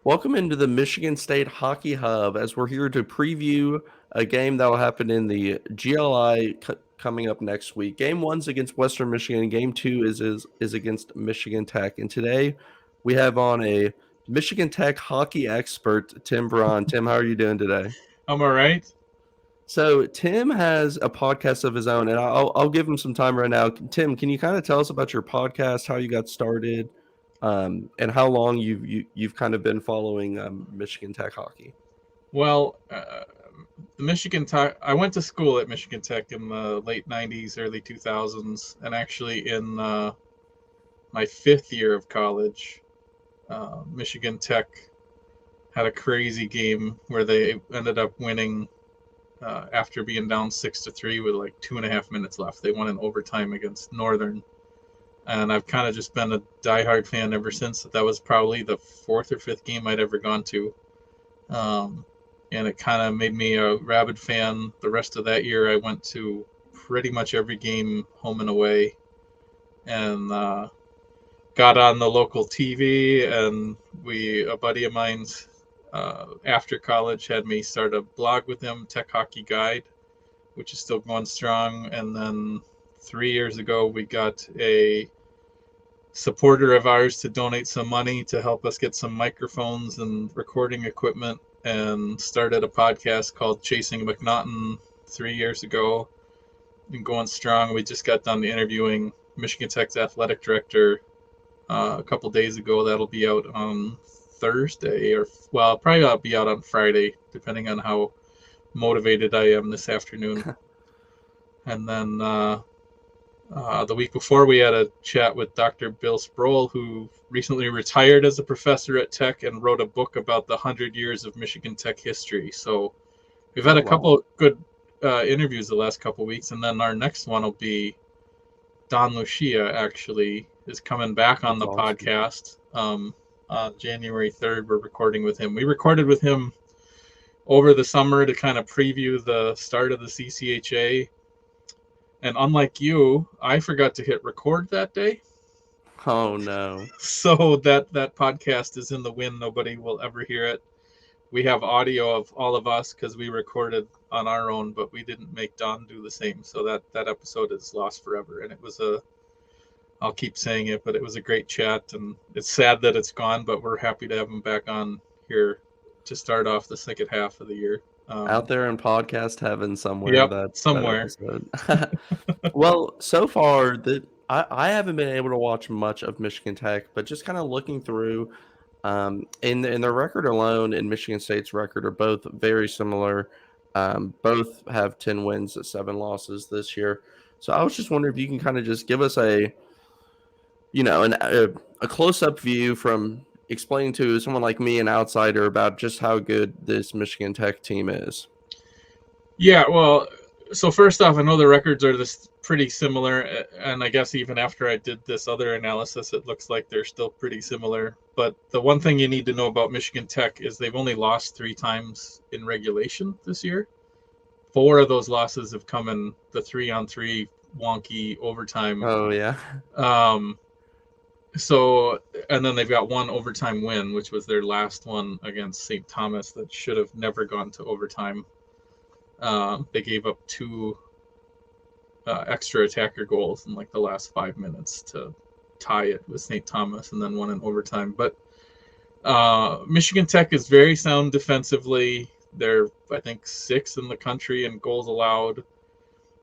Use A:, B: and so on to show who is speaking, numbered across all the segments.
A: Welcome into the Michigan State Hockey Hub as we're here to preview a game that will happen in the GLI coming up next week. Game one's against Western Michigan. Game two is against Michigan Tech. And today we have on a Michigan Tech hockey expert, Tim Braun. Tim, how are you doing today?
B: I'm all right.
A: So Tim has a podcast of his own, and I'll give him some time right now. Tim, can you kind of tell us about your podcast, how you got started, and how long you've kind of been following Michigan Tech hockey?
B: Well, the Michigan Tech. I went to school at Michigan Tech in the late '90s, early 2000s, and actually in my fifth year of college, Michigan Tech had a crazy game where they ended up winning after being down 6-3 with like 2.5 minutes left. They won in overtime against Northern, and I've kind of just been a diehard fan ever since. That was probably the fourth or fifth game I'd ever gone to. And it kind of made me a rabid fan. The rest of that year, I went to pretty much every game, home and away, and got on the local TV. And a buddy of mine's, after college, had me start a blog with him, Tech Hockey Guide, which is still going strong. And then 3 years ago, we got a supporter of ours to donate some money to help us get some microphones and recording equipment, and started a podcast called Chasing McNaughton 3 years ago, and going strong. We just got done interviewing Michigan Tech's athletic director a couple days ago. That'll be out on Thursday, or probably I'll be out on Friday, depending on how motivated I am this afternoon. And then the week before, we had a chat with Dr. Bill Sproul, who recently retired as a professor at Tech and wrote a book about the 100 years of Michigan Tech history. So we've had a couple good interviews the last couple weeks, and then our next one will be Don Lucia, actually, is coming back on the podcast on January 3rd. We're recording with him. We recorded with him over the summer to kind of preview the start of the CCHA. And unlike you, I forgot to hit record that day.
A: Oh, no.
B: So that podcast is in the wind. Nobody will ever hear it. We have audio of all of us because we recorded on our own, but we didn't make Don do the same. So that episode is lost forever. And it was I'll keep saying it, but it was a great chat. And it's sad that it's gone, but we're happy to have him back on here to start off the second half of the year.
A: Out there in podcast heaven somewhere.
B: Yep, somewhere.
A: That well, so far I haven't been able to watch much of Michigan Tech, but just kind of looking through, in their record alone and Michigan State's record are both very similar. Both have 10 wins, 7 losses this year. So I was just wondering if you can kind of just give us a close up view from explaining to someone like me, an outsider, about just how good this Michigan Tech team is.
B: Yeah, well, so first off, I know the records are pretty similar, and I guess even after I did this other analysis, it looks like they're still pretty similar. But the one thing you need to know about Michigan Tech is they've only lost 3 times in regulation this year. 4 of those losses have come in the 3-on-3 wonky overtime.
A: Oh, yeah.
B: So, and then they've got 1 overtime win, which was their last one against St. Thomas that should have never gone to overtime. They gave up 2 extra attacker goals in like the last 5 minutes to tie it with St. Thomas, and then 1 in overtime. But Michigan Tech is very sound defensively. They're, I think, 6th in the country in goals allowed.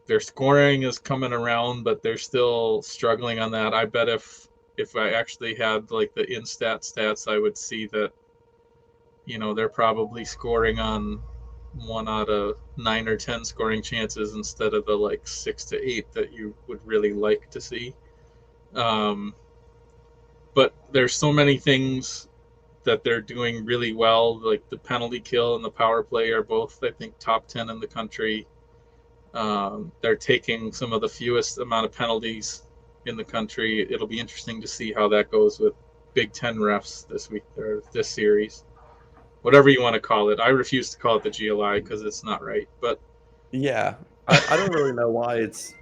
B: Their scoring is coming around, but they're still struggling on that. I bet if I actually had like the in-stat stats, I would see that, they're probably scoring on 1 out of 9 or 10 scoring chances instead of the like 6 to 8 that you would really like to see. But there's so many things that they're doing really well. Like the penalty kill and the power play are both, I think, top 10 in the country. They're taking some of the fewest amount of penalties in the country. It'll be interesting to see how that goes with Big Ten refs this week or this series. Whatever you want to call it. I refuse to call it the GLI because it's not right. But
A: yeah, I don't really know why it's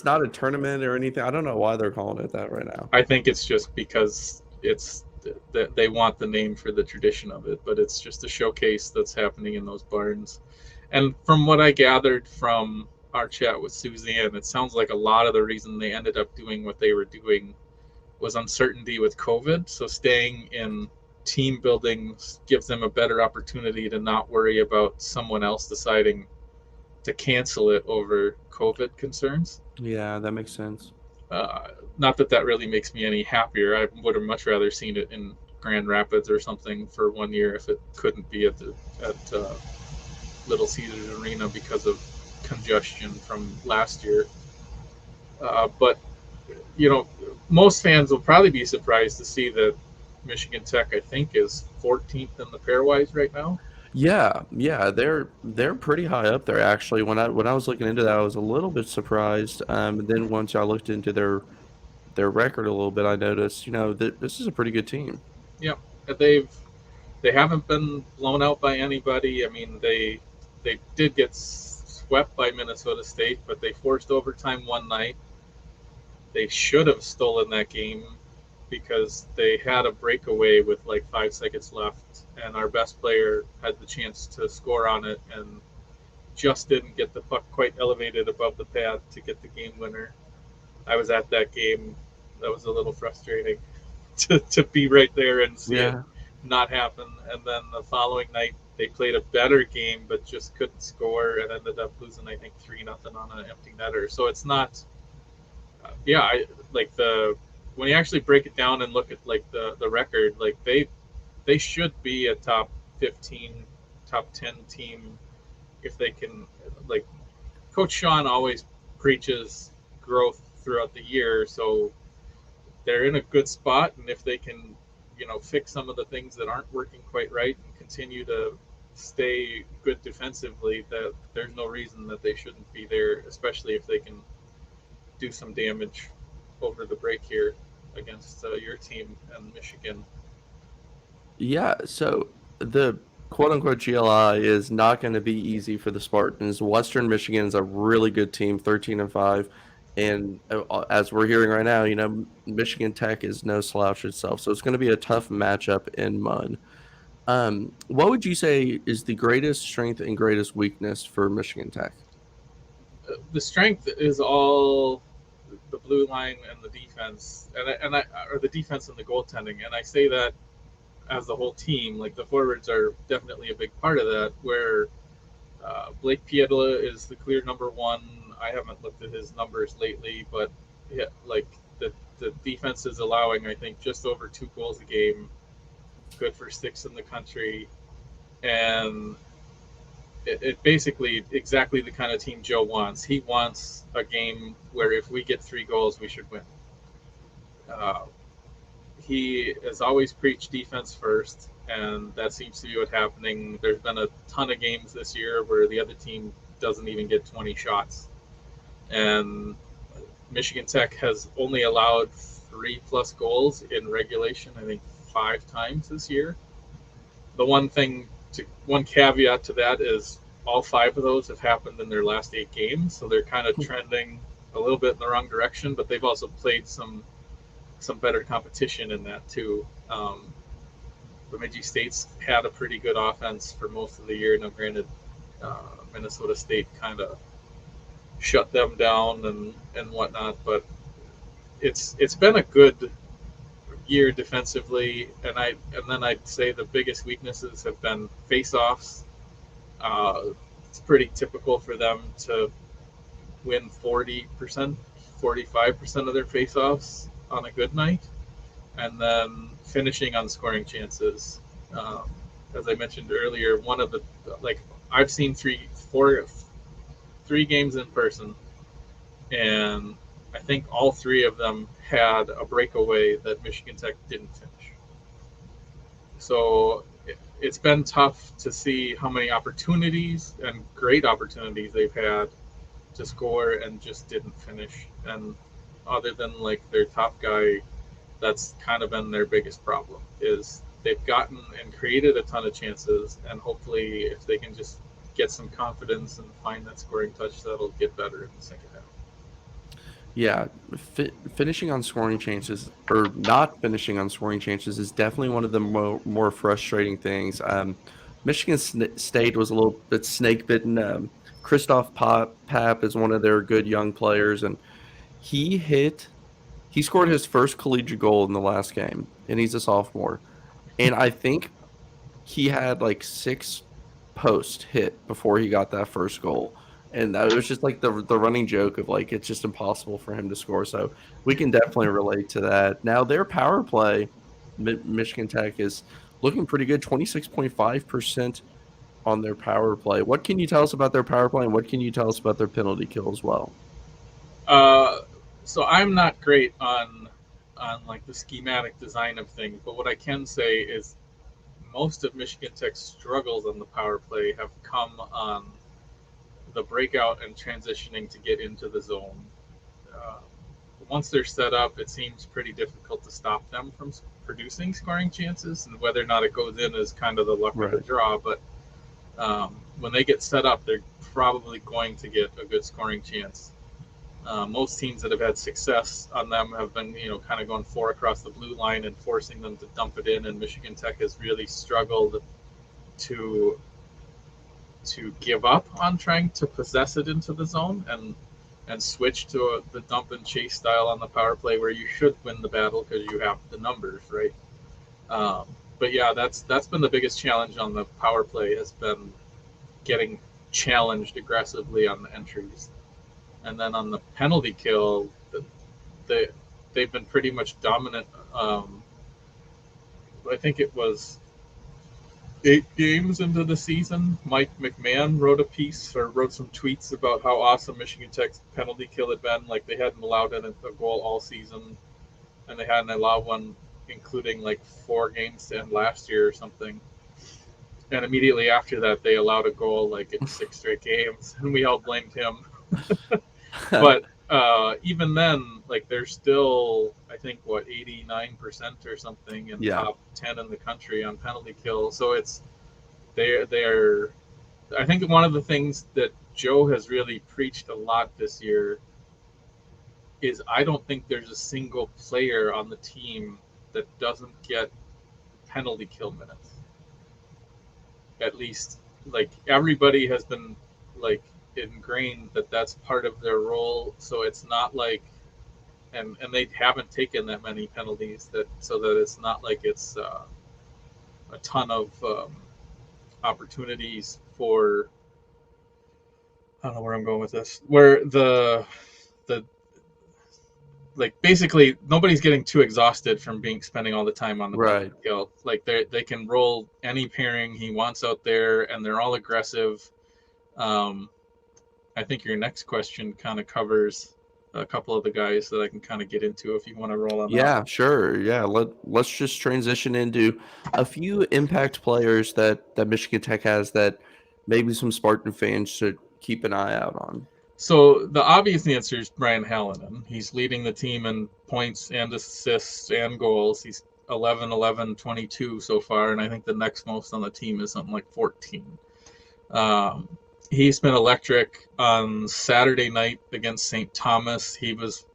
A: not a tournament or anything. I don't know why they're calling it that right now.
B: I think it's just because it's they want the name for the tradition of it, but it's just a showcase that's happening in those barns. And from what I gathered from our chat with Suzanne, it sounds like a lot of the reason they ended up doing what they were doing was uncertainty with COVID. So staying in team building gives them a better opportunity to not worry about someone else deciding to cancel it over COVID concerns.
A: Yeah, that makes sense.
B: Not that that really makes me any happier. I would have much rather seen it in Grand Rapids or something for 1 year if it couldn't be at Little Caesars Arena because of congestion from last year. But most fans will probably be surprised to see that Michigan Tech, I think, is 14th in the pairwise right now.
A: Yeah, they're pretty high up there actually. When I was looking into that, I was a little bit surprised. And then once I looked into their record a little bit, I noticed, that this is a pretty good team.
B: Yep, they haven't been blown out by anybody. I mean, they did get swept by Minnesota State, but they forced overtime one night. They should have stolen that game because they had a breakaway with like 5 seconds left, and our best player had the chance to score on it and just didn't get the puck quite elevated above the pad to get the game winner. I was at that game. That was a little frustrating to be right there and see it not happen. And then the following night, they played a better game, but just couldn't score and ended up losing, I think, 3-0 on an empty netter. So it's not, when you actually break it down and look at like the record, like they should be a top 15, top 10 team if they can. Like Coach Sean always preaches growth throughout the year, so they're in a good spot, and if they can fix some of the things that aren't working quite right and continue to stay good defensively, that there's no reason that they shouldn't be there, especially if they can do some damage over the break here against your team and Michigan.
A: Yeah, so the quote-unquote GLI is not going to be easy for the Spartans. Western Michigan is a really good team, 13-5. And as we're hearing right now, Michigan Tech is no slouch itself. So it's going to be a tough matchup in Munn. What would you say is the greatest strength and greatest weakness for Michigan Tech?
B: The strength is all the blue line and the defense, or the defense and the goaltending. And I say that as the whole team. Like the forwards are definitely a big part of that, where Blake Pietila is the clear number one. I haven't looked at his numbers lately, but yeah, like the defense is allowing, I think, just over 2 goals a game, good for 6th in the country, and it basically exactly the kind of team Joe wants. He wants a game where if we get 3 goals, we should win. He has always preached defense first, and that seems to be what's happening. There's been a ton of games this year where the other team doesn't even get 20 shots. And Michigan Tech has only allowed 3+ goals in regulation, I think 5 times this year. The one caveat to that is all 5 of those have happened in their last 8 games, so they're kind of trending a little bit in the wrong direction, but they've also played some better competition in that too. Bemidji State's had a pretty good offense for most of the year. Now, granted, Minnesota State kind of shut them down and whatnot, but it's been a good year defensively. And then I'd say the biggest weaknesses have been face-offs. It's pretty typical for them to win 40%, 45% of their face-offs on a good night, and then finishing on scoring chances. As I mentioned earlier, one of the I've seen 3 games in person, and I think all 3 of them had a breakaway that Michigan Tech didn't finish. So it's been tough to see how many opportunities and great opportunities they've had to score and just didn't finish. And other than like their top guy, that's kind of been their biggest problem, is they've gotten and created a ton of chances, and hopefully if they can just get some confidence and find that scoring touch, that'll get better in the second half.
A: Yeah, finishing on scoring chances or not finishing on scoring chances is definitely one of the more frustrating things. Michigan State was a little bit snake bitten. Christoph Pap is one of their good young players, and he hit. He scored his first collegiate goal in the last game, and he's a sophomore. And I think he had like 6 posts hit before he got that first goal. And that was just like the running joke of like it's just impossible for him to score. So we can definitely relate to that. Now their power play, Michigan Tech is looking pretty good, 26.5% on their power play. What can you tell us about their power play, and what can you tell us about their penalty kill as well?
B: Uh, so I'm not great on like the schematic design of things, but what I can say is most of Michigan Tech's struggles on the power play have come on the breakout and transitioning to get into the zone. Uh, Once they're set up, it seems pretty difficult to stop them from producing scoring chances, and whether or not it goes in is kind of the luck of the
A: Right.
B: draw. But when they get set up, they're probably going to get a good scoring chance. Most teams that have had success on them have been, kind of going 4 across the blue line and forcing them to dump it in. And Michigan Tech has really struggled to give up on trying to possess it into the zone and switch to the dump and chase style on the power play, where you should win the battle because you have the numbers, right? Um, but yeah, that's been the biggest challenge on the power play, has been getting challenged aggressively on the entries. And then on the penalty kill, they they've been pretty much dominant. I think it was 8 games into the season. Mike McMahon wrote a piece or wrote some tweets about how awesome Michigan Tech's penalty kill had been. Like they hadn't allowed in a goal all season, and they hadn't allowed one, including like 4 games to end last year or something. And immediately after that, they allowed a goal like in 6 straight games, and we all blamed him. But even then, like they're still, I think, what 89% or something in
A: Yeah.
B: top 10 in the country on penalty kill. So it's they're. I think one of the things that Joe has really preached a lot this year is I don't think there's a single player on the team that doesn't get penalty kill minutes. At least, like everybody has been like ingrained that that's part of their role. So it's not like and they haven't taken that many penalties, that so that it's not like it's a ton of opportunities for, I don't know where I'm going with this, where the like basically nobody's getting too exhausted from being spending all the time on the penalty
A: Right.
B: kill. Like they can roll any pairing he wants out there, and they're all aggressive. Um, I think your next question kind of covers a couple of the guys that I can kind of get into if you want to roll on that one.
A: Yeah, sure. Yeah, let's just transition into a few impact players that Michigan Tech has that maybe some Spartan fans should keep an eye out on.
B: So the obvious answer is Brian Hallinan. He's leading the team in points and assists and goals. He's 11, 11, 22 so far, and I think the next most on the team is something like 14. Um, he's been electric on Saturday night against St. Thomas. He was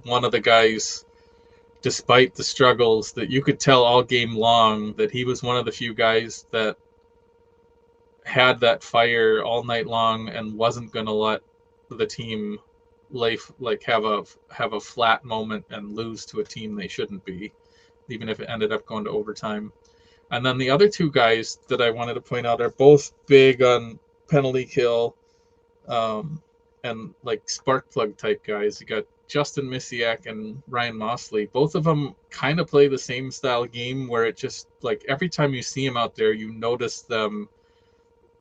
B: one of the guys, despite the struggles, that you could tell all game long that he was one of the few guys that had that fire all night long and wasn't going to let the team have a flat moment and lose to a team they shouldn't be, even if it ended up going to overtime. And then the other two guys that I wanted to point out are both big on penalty kill, and like spark plug type guys. You got Justin Misiak and Ryan Mosley. Both of them kind of play the same style game where it just like every time you see them out there, you notice them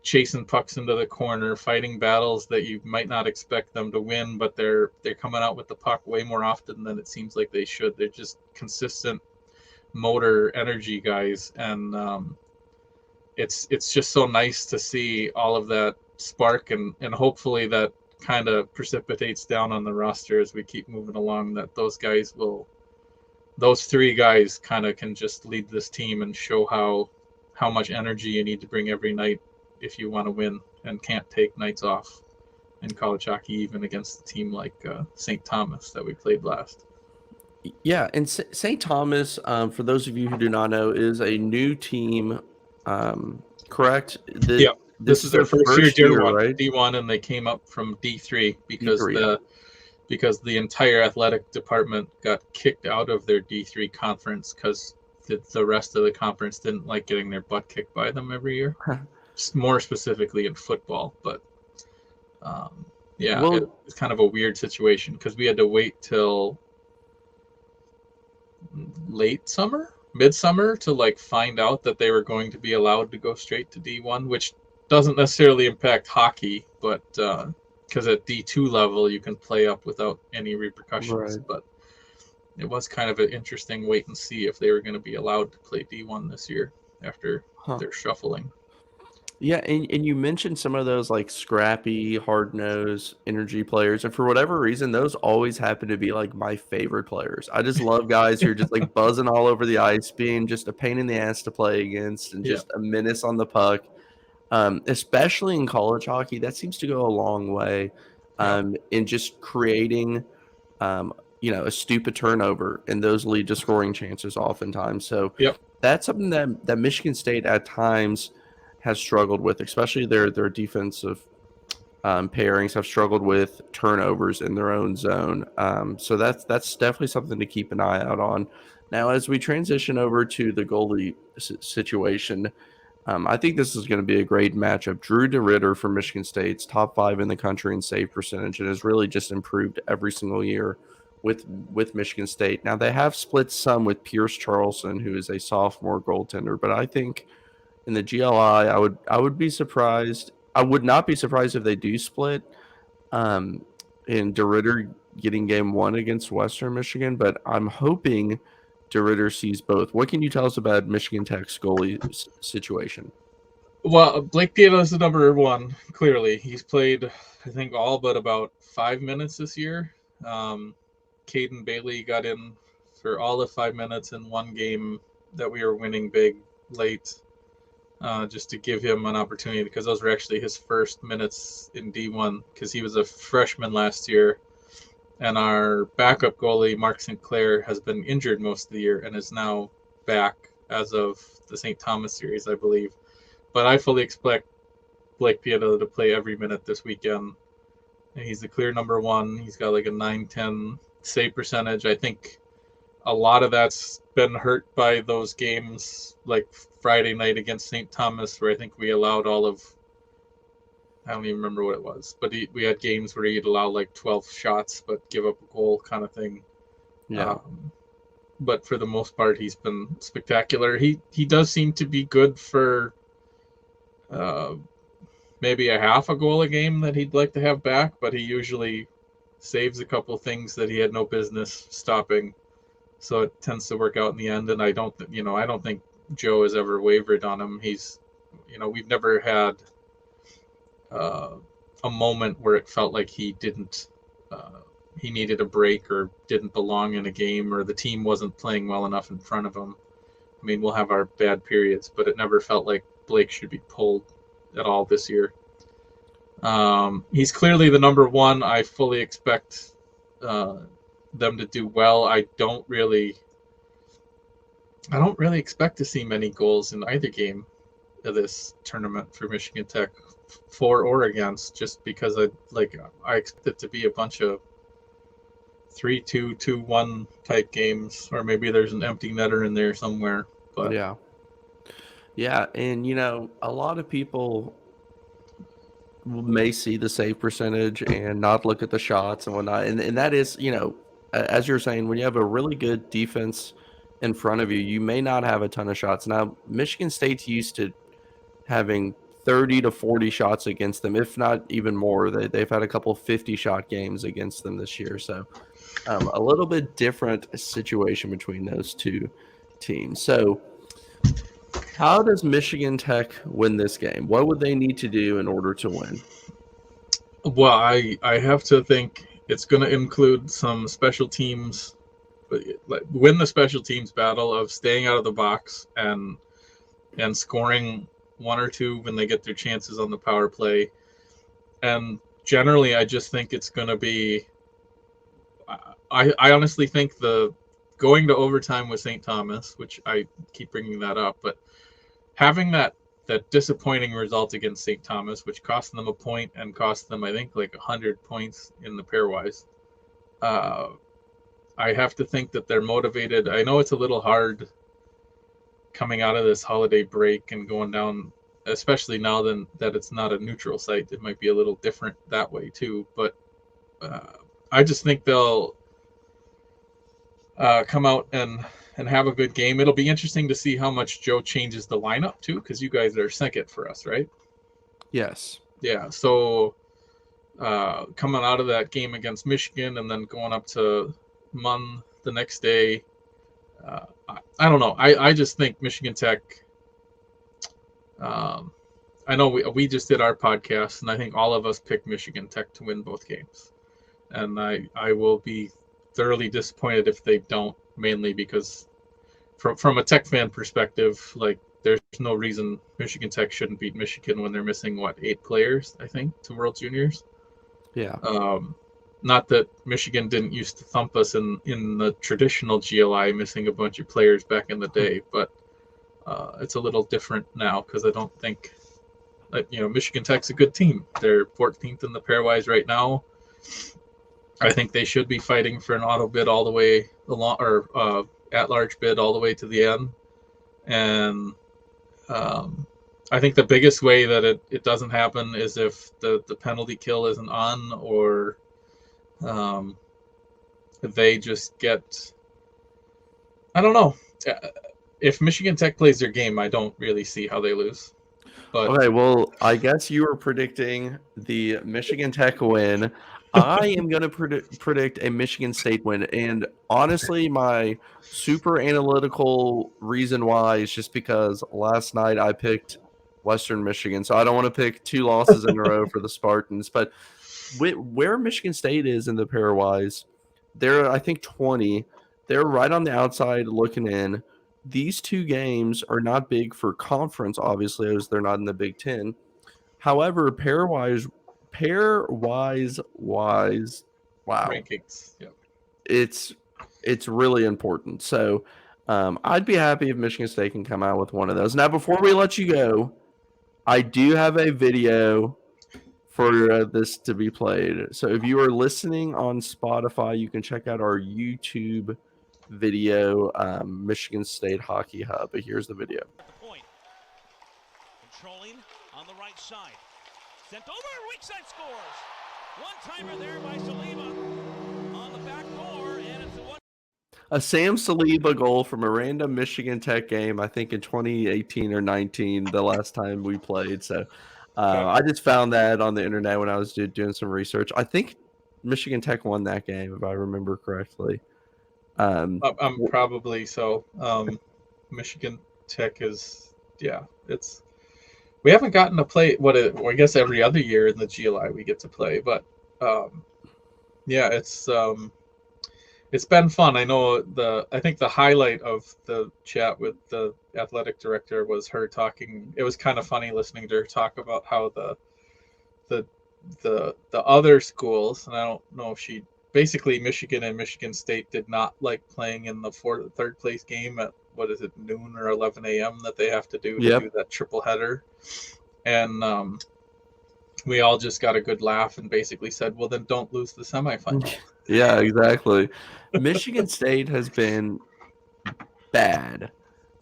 B: chasing pucks into the corner, fighting battles that you might not expect them to win, but they're coming out with the puck way more often than it seems like they should. They're just consistent motor energy guys, and it's just so nice to see all of that spark, and hopefully that kind of precipitates down on the roster as we keep moving along, that those three guys kind of can just lead this team and show how much energy you need to bring every night if you want to win and can't take nights off. in college hockey, even against a team like St. Thomas that we played last.
A: Yeah, and St. Thomas, for those of you who do not know, is a new team. Correct?
B: Yeah,
A: This
B: this
A: is
B: is their
A: their
B: first year
A: first year,
B: D1,
A: right?
B: D1, and they came up from D3 because
A: D3.
B: the entire athletic department got kicked out of their D3 conference because the rest of the conference didn't like getting their butt kicked by them every year. More specifically in football, but yeah,
A: Well,
B: it's kind of a weird situation because we had to wait till late summer, midsummer to like find out that they were going to be allowed to go straight to D1, which doesn't necessarily impact hockey, but because at D2 level you can play up without any repercussions.
A: right.
B: But it was kind of an interesting wait and see if they were going to be allowed to play D1 this year after
A: Huh.
B: their shuffling.
A: Yeah, and you mentioned some of those like scrappy, hard-nosed energy players, and for whatever reason, those always happen to be like my favorite players. I just love guys who are just like buzzing all over the ice, being just a pain in the ass to play against, and
B: Yeah,
A: just a menace on the puck. Especially in college hockey, that seems to go a long way
B: yeah,
A: in just creating, a stupid turnover, and those lead to scoring chances oftentimes. So
B: yep,
A: that's something that Michigan State at times has struggled with, especially their defensive pairings have struggled with turnovers in their own zone. So that's definitely something to keep an eye out on. Now, as we transition over to the goalie situation, I think this is going to be a great matchup. Drew DeRidder from Michigan State's top 5 in the country in save percentage, and has really just improved every single year with Michigan State. Now they have split some with Pierce Charlson, who is a sophomore goaltender, but I think in the GLI, I would be surprised. I would not be surprised if they do split. Um, in DeRidder getting game 1 against Western Michigan, but I'm hoping DeRidder sees both. What can you tell us about Michigan Tech's goalie situation?
B: Well, Blake Pieta is the number one. Clearly, he's played, I think, all but about 5 minutes this year. Caden Bailey got in for all of 5 minutes in one game that we were winning big late, just to give him an opportunity because those were actually his first minutes in D1 because he was a freshman last year. And our backup goalie, Mark Sinclair, has been injured most of the year and is now back as of the St. Thomas series, I believe. But I fully expect Blake Pieta to play every minute this weekend. He's the clear number one. He's got like a 9-10 save percentage. I think a lot of that's been hurt by those games like Friday night against St. Thomas, where I think we allowed I don't even remember what it was, but we had games where he'd allow like 12 shots but give up a goal kind of thing.
A: Yeah.
B: But for the most part, he's been spectacular. He does seem to be good for maybe a half a goal a game that he'd like to have back, but he usually saves a couple things that he had no business stopping. So it tends to work out in the end. And I don't think Joe has ever wavered on him. We've never had a moment where it felt like he didn't, he needed a break or didn't belong in a game or the team wasn't playing well enough in front of him. I mean, we'll have our bad periods, but it never felt like Blake should be pulled at all this year. He's clearly the number one. I fully expect them to do well. I don't really expect to see many goals in either game of this tournament for Michigan Tech, for or against, just because I expect it to be a bunch of 3-2, 2-1 type games, or maybe there's an empty netter in there somewhere. But
A: Yeah, and a lot of people may see the save percentage and not look at the shots and whatnot, and that is, as you're saying, when you have a really good defense in front of you, you may not have a ton of shots. Now, Michigan State's used to having 30 to 40 shots against them, if not even more. They've had a couple 50-shot games against them this year, so a little bit different situation between those two teams. So how does Michigan Tech win this game? What would they need to do in order to win?
B: Well, I have to think it's going to include some special teams, win the special teams battle of staying out of the box and scoring one or two when they get their chances on the power play, and generally, I just think it's going to be. I honestly think the going to overtime with St. Thomas, which I keep bringing that up, but having that disappointing result against St. Thomas, which cost them a point and cost them, I think, like 100 points in the pairwise. I have to think that they're motivated. I know it's a little hard coming out of this holiday break and going down, especially now that it's not a neutral site. It might be a little different that way too. But I just think they'll come out and have a good game. It'll be interesting to see how much Joe changes the lineup too, because you guys are second for us, right?
A: Yes.
B: Yeah. So coming out of that game against Michigan and then going up to Munn the next day, I don't know. I just think Michigan Tech. I know we just did our podcast, and I think all of us picked Michigan Tech to win both games, and I will be thoroughly disappointed if they don't. Mainly because, from a Tech fan perspective, like there's no reason Michigan Tech shouldn't beat Michigan when they're missing 8 players, I think, to World Juniors.
A: Yeah.
B: Not that Michigan didn't used to thump us in the traditional GLI, missing a bunch of players back in the day, but it's a little different now because I don't think that, Michigan Tech's a good team. They're 14th in the pairwise right now. I think they should be fighting for an auto bid all the way along, or at-large bid all the way to the end. And I think the biggest way that it doesn't happen is if the penalty kill isn't on, or they just get, I don't know. If Michigan Tech plays their game, I don't really see how they lose. But
A: Okay, well, I guess you were predicting the Michigan Tech win. I am going to predict a Michigan State win. And honestly, my super analytical reason why is just because last night I picked Western Michigan. So I don't want to pick 2 losses in a row for the Spartans. But where Michigan State is in the pairwise, they're, I think, 20. They're right on the outside looking in. These 2 games are not big for conference, obviously, as they're not in the Big Ten. However, pairwise, wow,
B: rankings, yeah.
A: It's really important. So I'd be happy if Michigan State can come out with one of those. Now, before we let you go, I do have a video for this to be played. So if you are listening on Spotify, you can check out our YouTube video, Michigan State Hockey Hub. But here's the video.
C: Point. Controlling on the right side. Sent over, weak side scores. One-timer there by Saliba on the back door, and it's
A: a Sam Saliba goal from a random Michigan Tech game, I think in 2018 or 19, the last time we played. So I just found that on the internet when I was doing some research. I think Michigan Tech won that game, if I remember correctly.
B: I'm probably so. Michigan Tech is, it's. We haven't gotten to play I guess every other year in the GLI we get to play, but it's been fun. I know I think the highlight of the chat with the athletic director was her talking. It was kind of funny listening to her talk about how the other schools, and I don't know if she basically Michigan and Michigan State did not like playing in the third place game at noon or 11 a.m. that they have to do do that triple header. And we all just got a good laugh and basically said, well, then don't lose the semifinal.
A: Yeah, exactly. Michigan State has been bad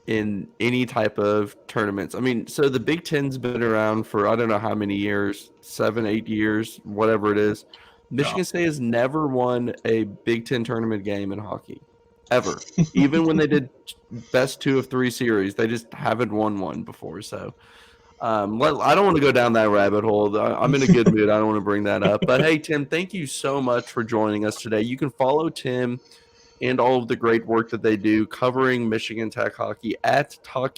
A: in any type of tournaments. I mean, so the Big Ten's been around for I don't know how many years, 7, 8 years, whatever it is. Michigan State has never won a Big Ten tournament game in hockey, ever. Even when they did best 2 of 3 series, they just haven't won one before. So I don't want to go down that rabbit hole. I'm in a good mood. I don't want to bring that up. But, hey, Tim, thank you so much for joining us today. You can follow Tim and all of the great work that they do covering Michigan Tech hockey at Tech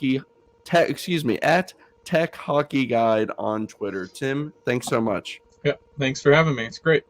A: Hockey Guide on Twitter. Tim, thanks so much.
B: Yeah, thanks for having me. It's great.